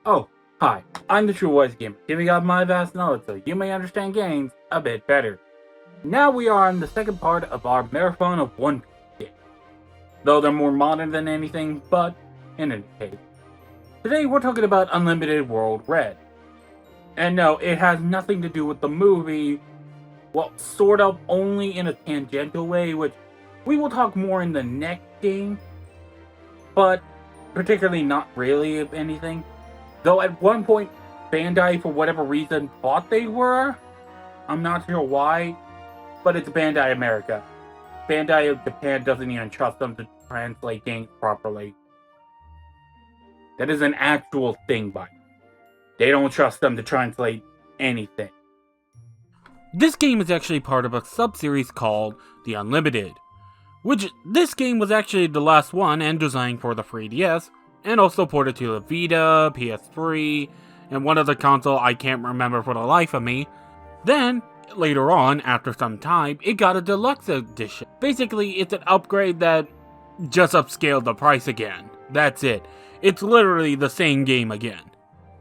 Oh, hi, I'm the True Voice Gamer, giving up my vast knowledge so you may understand games a bit better. Now we are on the second part of our marathon of One Piece games. Though they're more modern than anything, but in any case. Today we're talking about Unlimited World Red. And no, it has nothing to do with the movie, well, sort of only in a tangential way, which we will talk more in the next game, but particularly not really, if anything. Though at one point, Bandai, for whatever reason, thought they were. I'm not sure why, but it's Bandai America. Bandai of Japan doesn't even trust them to translate games properly. That is an actual thing, by they don't trust them to translate anything. This game is actually part of a sub-series called The Unlimited, which this game was actually the last one and designed for the 3DS, and also ported to the Vita, PS3, and one other console I can't remember for the life of me. Then, later on, after some time, it got a deluxe edition. Basically, it's an upgrade that just upscaled the price again. That's it. It's literally the same game again.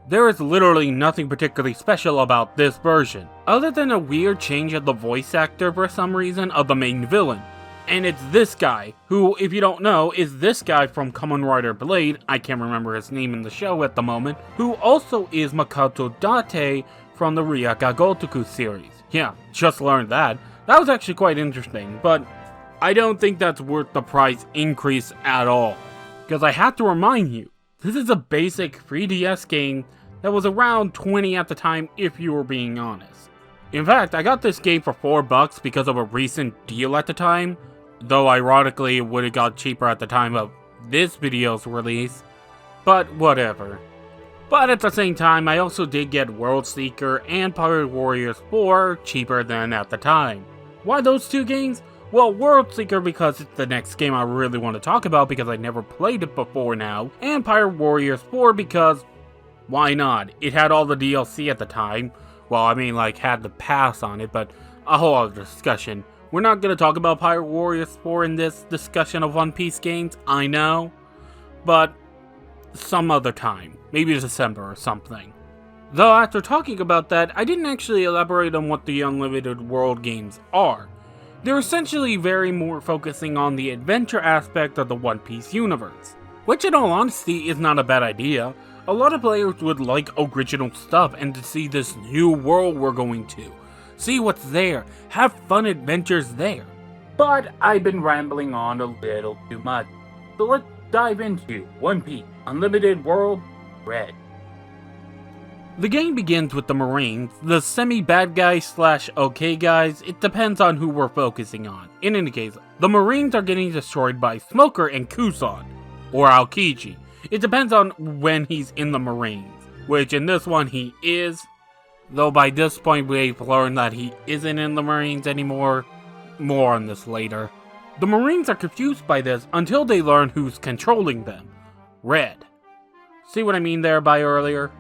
There is literally nothing particularly special about this version, other than a weird change of the voice actor for some reason of the main villain. And it's this guy, who, if you don't know, is this guy from Kamen Rider Blade, I can't remember his name in the show at the moment, who also is Makoto Date from the Ryuga Gotoku series. Yeah, just learned that. That was actually quite interesting, but I don't think that's worth the price increase at all. Because I have to remind you, this is a basic 3DS game that was around $20 at the time, if you were being honest. In fact, I got this game for $4 because of a recent deal at the time, though ironically it would have got cheaper at the time of this video's release, but whatever. But at the same time, I also did get World Seeker and Pirate Warriors 4 cheaper than at the time. Why those two games? Well, World Seeker because it's the next game I really want to talk about because I never played it before now, and Pirate Warriors 4 because, why not? It had all the DLC at the time. Well, I mean, like, had the pass on it, but a whole other discussion. We're not going to talk about Pirate Warriors 4 in this discussion of One Piece games, I know, but some other time, maybe December or something. Though after talking about that, I didn't actually elaborate on what the Unlimited World games are. They're essentially very more focusing on the adventure aspect of the One Piece universe, which in all honesty is not a bad idea. A lot of players would like original stuff and to see this new world we're going to. See what's there, have fun adventures there. But I've been rambling on a little too much, so let's dive into One Piece Unlimited World Red. The game begins with the Marines, the semi-bad guys / okay guys, it depends on who we're focusing on. In any case, the Marines are getting destroyed by Smoker and Kusan, or Aokiji. It depends on when he's in the Marines, which in this one he is, though by this point we've learned that he isn't in the Marines anymore. More on this later. The Marines are confused by this until they learn who's controlling them. Red. See what I mean there by earlier?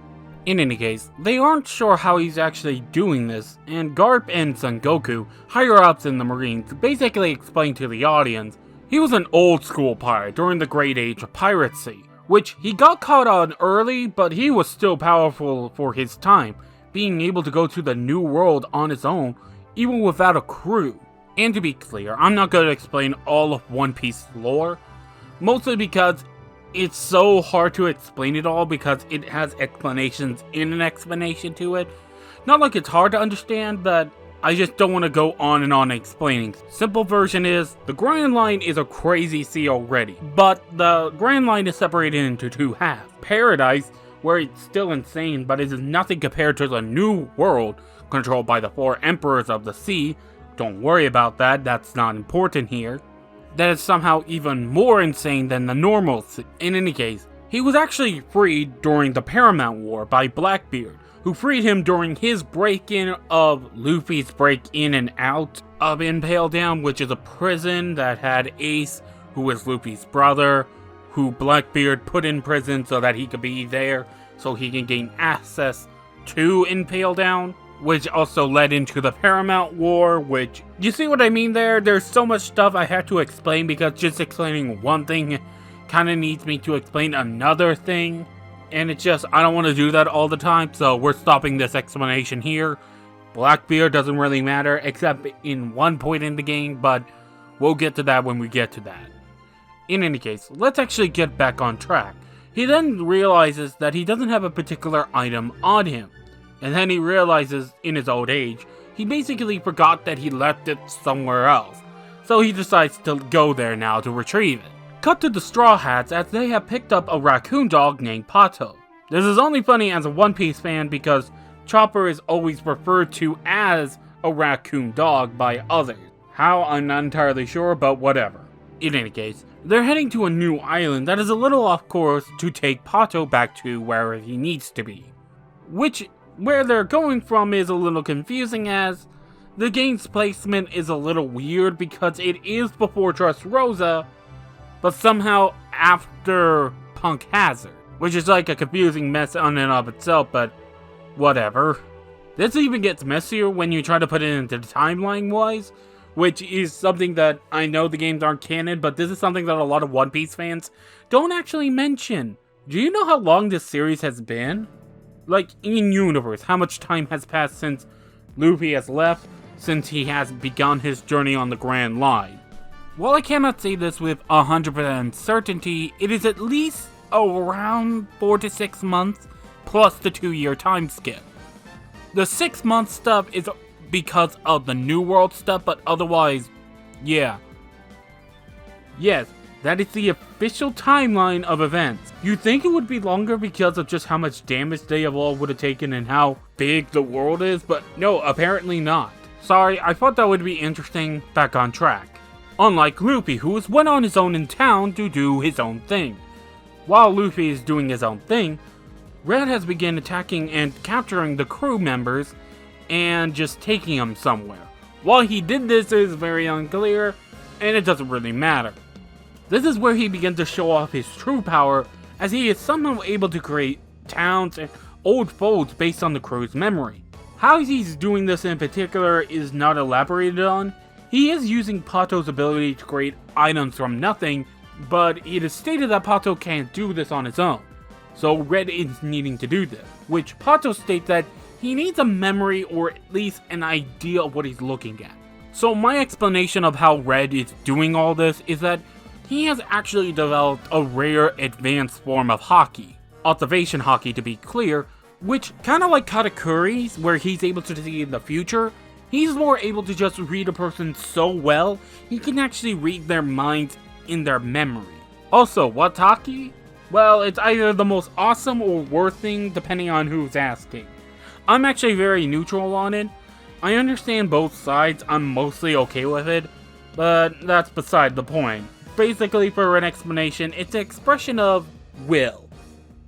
In any case, they aren't sure how he's actually doing this, and Garp and Son Goku, higher ups in the Marines, basically explain to the audience he was an old school pirate during the great age of piracy, which he got caught on early, but he was still powerful for his time, being able to go to the new world on his own, even without a crew. And to be clear, I'm not going to explain all of One Piece lore, mostly because it's so hard to explain it all because it has explanations in an explanation to it. Not like it's hard to understand, but I just don't want to go on and on explaining. Simple version is, the Grand Line is a crazy sea already, but the Grand Line is separated into two halves. Paradise, where it's still insane, but it is nothing compared to the new world, controlled by the 4 Emperors of the Sea. Don't worry about that, that's not important here. That is somehow even more insane than the normal sea. In any case, he was actually freed during the Paramount War by Blackbeard, who freed him during his break-in of Luffy's break-in and out of Impale Down, which is a prison that had Ace, who was Luffy's brother, who Blackbeard put in prison so that he could be there, so he can gain access to Impale Down, which also led into the Paramount War, which, you see what I mean there? There's so much stuff I had to explain because just explaining one thing kinda needs me to explain another thing. And it's just, I don't want to do that all the time, so we're stopping this explanation here. Blackbeard doesn't really matter, except in one point in the game, but we'll get to that when we get to that. In any case, let's actually get back on track. He then realizes that he doesn't have a particular item on him. And then he realizes, in his old age, he basically forgot that he left it somewhere else. So he decides to go there now to retrieve it. Cut to the Straw Hats as they have picked up a raccoon dog named Pato. This is only funny as a One Piece fan because Chopper is always referred to as a raccoon dog by others. How, I'm not entirely sure, but whatever. In any case, they're heading to a new island that is a little off course to take Pato back to where he needs to be. Where they're going from is a little confusing as the game's placement is a little weird because it is before Dressrosa, but somehow after Punk Hazard, which is like a confusing mess on and of itself, but whatever. This even gets messier when you try to put it into the timeline-wise, which is something that I know the games aren't canon, but this is something that a lot of One Piece fans don't actually mention. Do you know how long this series has been? Like, in universe, how much time has passed since Luffy has left, since he has begun his journey on the Grand Line? While I cannot say this with 100% certainty, it is at least around 4 to 6 months, plus the 2-year time skip. The 6-month stuff is because of the New World stuff, but otherwise, yeah. Yes, that is the official timeline of events. You'd think it would be longer because of just how much damage they have all would have taken and how big the world is, but no, apparently not. Sorry, I thought that would be interesting. Back on track. Unlike Luffy, who went on his own in town to do his own thing. While Luffy is doing his own thing, Red has begun attacking and capturing the crew members and just taking them somewhere. While he did this, it is very unclear, and it doesn't really matter. This is where he begins to show off his true power, as he is somehow able to create towns and old foes based on the crew's memory. How he's doing this in particular is not elaborated on. He is using Pato's ability to create items from nothing, but it is stated that Pato can't do this on his own. So Red is needing to do this, which Pato states that he needs a memory or at least an idea of what he's looking at. So my explanation of how Red is doing all this is that he has actually developed a rare advanced form of Haki, observation Haki to be clear, which kind of like Katakuri's, where he's able to see in the future, he's more able to just read a person so well, he can actually read their minds in their memory. Also, what's Haki? Well, it's either the most awesome or worst thing depending on who's asking. I'm actually very neutral on it. I understand both sides, I'm mostly okay with it, but that's beside the point. Basically, for an explanation, it's an expression of will.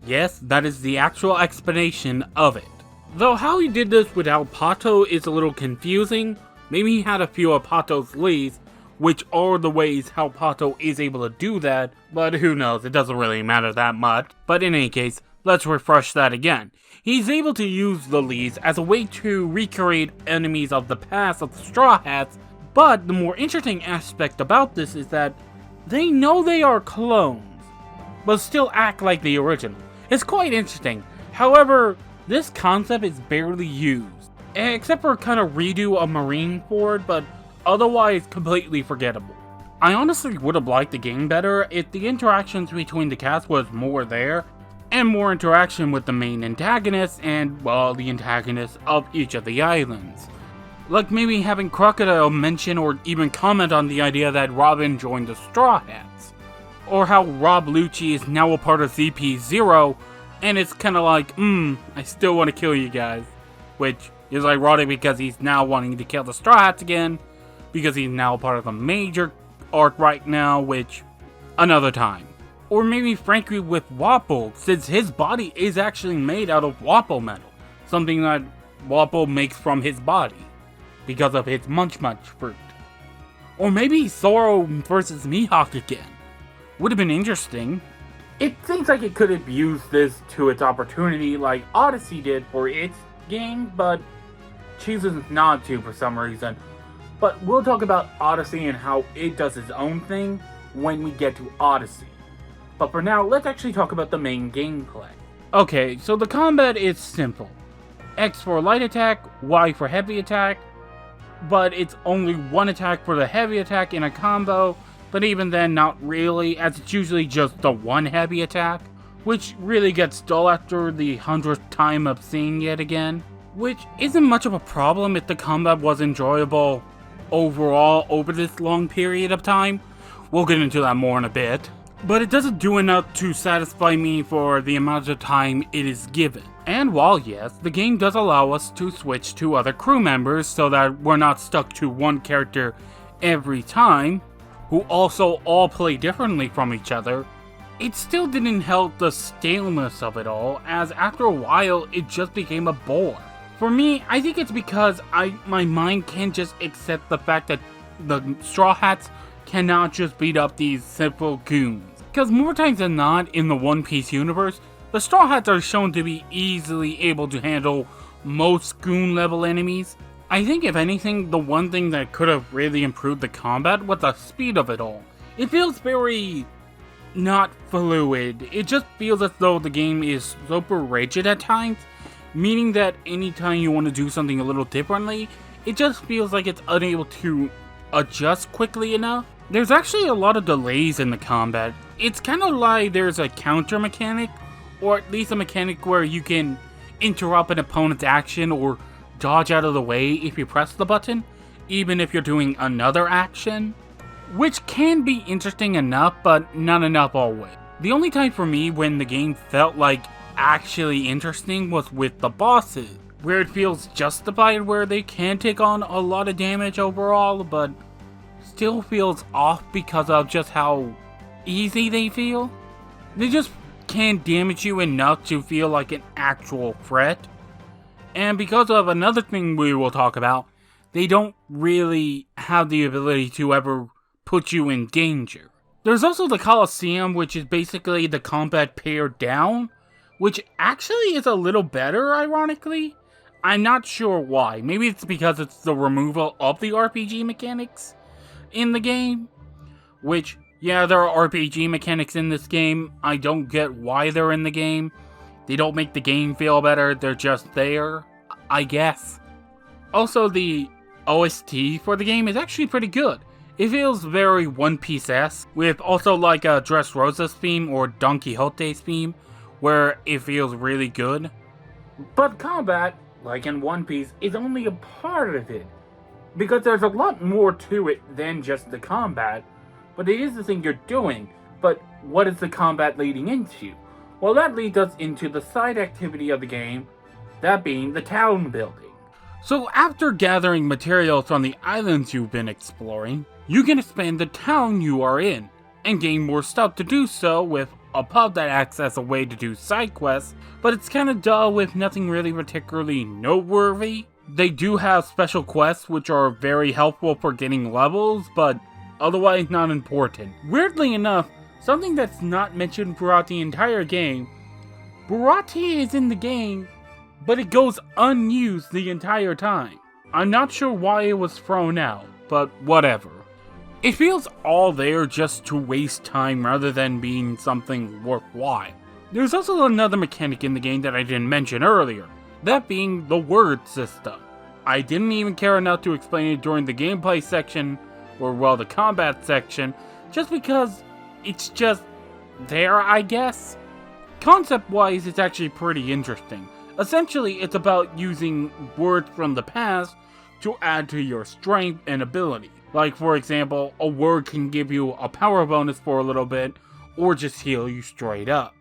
Yes, that is the actual explanation of it. Though how he did this without Pato is a little confusing. Maybe he had a few of Pato's leads, which are the ways how Pato is able to do that, but who knows, it doesn't really matter that much. But in any case, let's refresh that again. He's able to use the leads as a way to recreate enemies of the past of the Straw Hats, but the more interesting aspect about this is that they know they are clones, but still act like the original. It's quite interesting. However, this concept is barely used, except for kind of redo of Marineford, but otherwise completely forgettable. I honestly would have liked the game better if the interactions between the cast was more there, and more interaction with the main antagonists and, well, the antagonists of each of the islands. Like maybe having Crocodile mention or even comment on the idea that Robin joined the Straw Hats. Or how Rob Lucci is now a part of ZP0, and it's kinda like, I still want to kill you guys. Which is ironic because he's now wanting to kill the Straw Hats again, because he's now a part of the major arc right now, which, another time. Or maybe frankly with Wapol, since his body is actually made out of Wapol metal. Something that Wapol makes from his body, because of his Munch Munch fruit. Or maybe Zoro versus Mihawk again. Would have been interesting. It seems like it could have used this to its opportunity like Odyssey did for its game, but chooses not to for some reason. But we'll talk about Odyssey and how it does its own thing when we get to Odyssey. But for now, let's actually talk about the main gameplay. Okay, so the combat is simple. X for light attack, Y for heavy attack, but it's only one attack for the heavy attack in a combo, but even then not really, as it's usually just the one heavy attack, which really gets dull after the 100th time of seeing it again, which isn't much of a problem if the combat was enjoyable overall over this long period of time. We'll get into that more in a bit. But it doesn't do enough to satisfy me for the amount of time it is given. And while yes, the game does allow us to switch to other crew members so that we're not stuck to one character every time, who also all play differently from each other, it still didn't help the staleness of it all, as after a while it just became a bore. For me, I think it's because my mind can't just accept the fact that the Straw Hats cannot just beat up these simple goons. Because more times than not in the One Piece universe, the Straw Hats are shown to be easily able to handle most goon level enemies. I think if anything, the one thing that could have really improved the combat was the speed of it all. It feels very not fluid. It just feels as though the game is super rigid at times, meaning that anytime you want to do something a little differently, it just feels like it's unable to adjust quickly enough. There's actually a lot of delays in the combat. It's kind of like there's a counter mechanic, or at least a mechanic where you can interrupt an opponent's action or dodge out of the way if you press the button, even if you're doing another action, which can be interesting enough, but not enough always. The only time for me when the game felt like actually interesting was with the bosses, where it feels justified, where they can take on a lot of damage overall, but still feels off because of just how easy they feel. They just can't damage you enough to feel like an actual threat. And because of another thing we will talk about, they don't really have the ability to ever put you in danger. There's also the Colosseum, which is basically the combat pared down, which actually is a little better, ironically. I'm not sure why. Maybe it's because it's the removal of the RPG mechanics in the game, which, yeah, there are RPG mechanics in this game. I don't get why they're in the game. They don't make the game feel better, they're just there, I guess. Also, the OST for the game is actually pretty good. It feels very One Piece-esque, with also like a Dressrosa's theme or Don Quixote's theme, where it feels really good. But combat, like in One Piece, is only a part of it, because there's a lot more to it than just the combat. But it is the thing you're doing. But what is the combat leading into? Well, that leads us into the side activity of the game, that being the town building. So after gathering materials from the islands you've been exploring, you can expand the town you are in, and gain more stuff to do so, with a pub that acts as a way to do side quests, but it's kinda dull with nothing really particularly noteworthy. They do have special quests which are very helpful for getting levels, but otherwise not important. Weirdly enough, something that's not mentioned throughout the entire game, Baratie is in the game, but it goes unused the entire time. I'm not sure why it was thrown out, but whatever. It feels all there just to waste time rather than being something worthwhile. There's also another mechanic in the game that I didn't mention earlier, that being the word system. I didn't even care enough to explain it during the gameplay section, or well, the combat section, just because it's just there, I guess. Concept-wise, it's actually pretty interesting. Essentially, it's about using words from the past to add to your strength and ability. Like, for example, a word can give you a power bonus for a little bit, or just heal you straight up.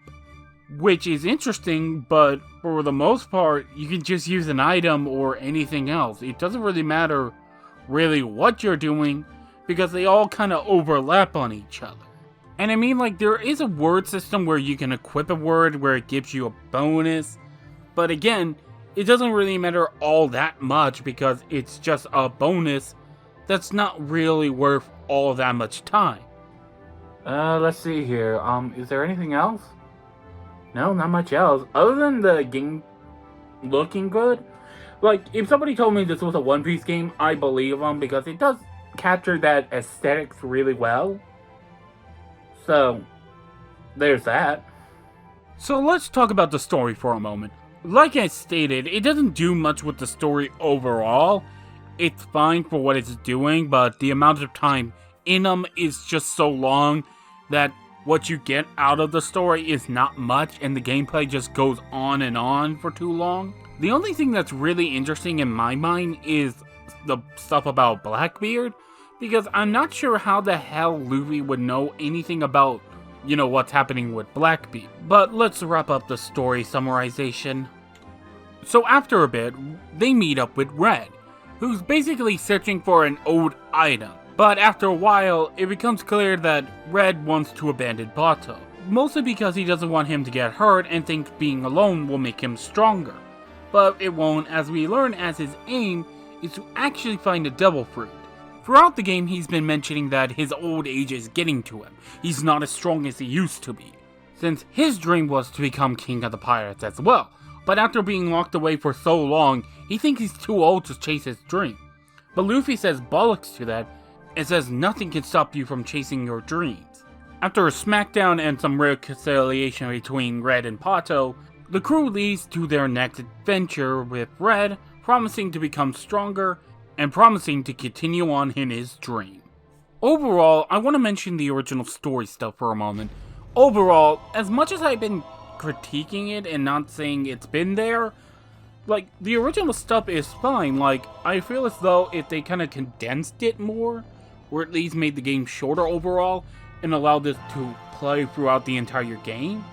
Which is interesting, but for the most part, you can just use an item or anything else. It doesn't really matter really what you're doing, because they all kind of overlap on each other. And I mean, like, there is a word system where you can equip a word where it gives you a bonus, but again, it doesn't really matter all that much because it's just a bonus that's not really worth all that much time. Let's see here. Is there anything else? No, not much else. Other than the game looking good. Like, if somebody told me this was a One Piece game, I believe them because it does capture that aesthetics really well. So, there's that. So let's talk about the story for a moment. Like I stated, it doesn't do much with the story overall. It's fine for what it's doing, but the amount of time in them is just so long that what you get out of the story is not much, and the gameplay just goes on for too long. The only thing that's really interesting in my mind is the stuff about Blackbeard, because I'm not sure how the hell Luffy would know anything about, what's happening with Blackbeard. But let's wrap up the story summarization. So after a bit, they meet up with Red, who's basically searching for an old item. But after a while, it becomes clear that Red wants to abandon Bato, mostly because he doesn't want him to get hurt and thinks being alone will make him stronger. But it won't, as we learn as his aim is to actually find a devil fruit. Throughout the game, he's been mentioning that his old age is getting to him. He's not as strong as he used to be, since his dream was to become king of the pirates as well. But after being locked away for so long, he thinks he's too old to chase his dream. But Luffy says bollocks to that, and says nothing can stop you from chasing your dreams. After a smackdown and some reconciliation between Red and Bato, the crew leads to their next adventure, with Red promising to become stronger and promising to continue on in his dream. Overall, I want to mention the original story stuff for a moment. Overall, as much as I've been critiquing it and not saying it's been there, the original stuff is fine. I feel as though if they kind of condensed it more, or at least made the game shorter overall, and allowed this to play throughout the entire game,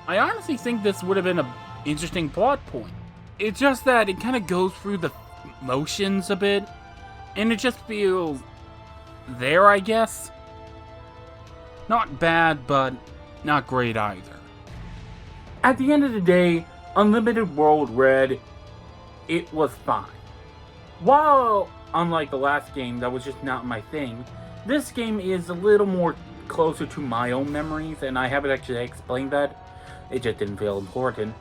I honestly think this would have been an interesting plot point. It's just that it kind of goes through the motions a bit, and it just feels there, I guess. Not bad, but not great either. At the end of the day, Unlimited World Red, it was fine. While, unlike the last game that was just not my thing, this game is a little more closer to my own memories, and I haven't actually explained that. It just didn't feel important.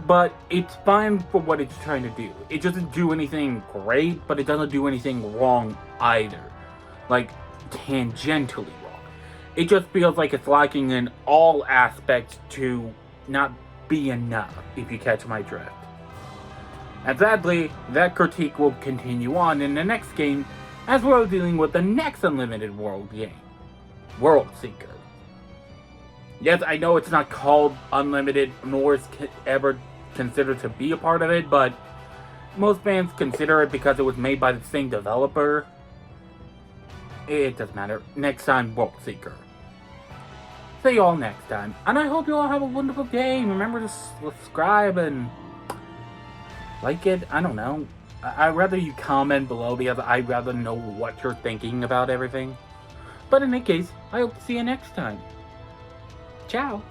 But it's fine for what it's trying to do. It doesn't do anything great, but it doesn't do anything wrong either. Tangentially wrong. It just feels like it's lacking in all aspects to not be enough, if you catch my drift. And sadly, that critique will continue on in the next game, as we're dealing with the next Unlimited World game, World Seeker. Yes, I know it's not called Unlimited, nor is ever considered to be a part of it, but most fans consider it because it was made by the same developer. It doesn't matter. Next time, World Seeker. See you all next time, and I hope you all have a wonderful day. Remember to subscribe and like it. I don't know. I'd rather you comment below because I'd rather know what you're thinking about everything. But in any case, I hope to see you next time. Ciao.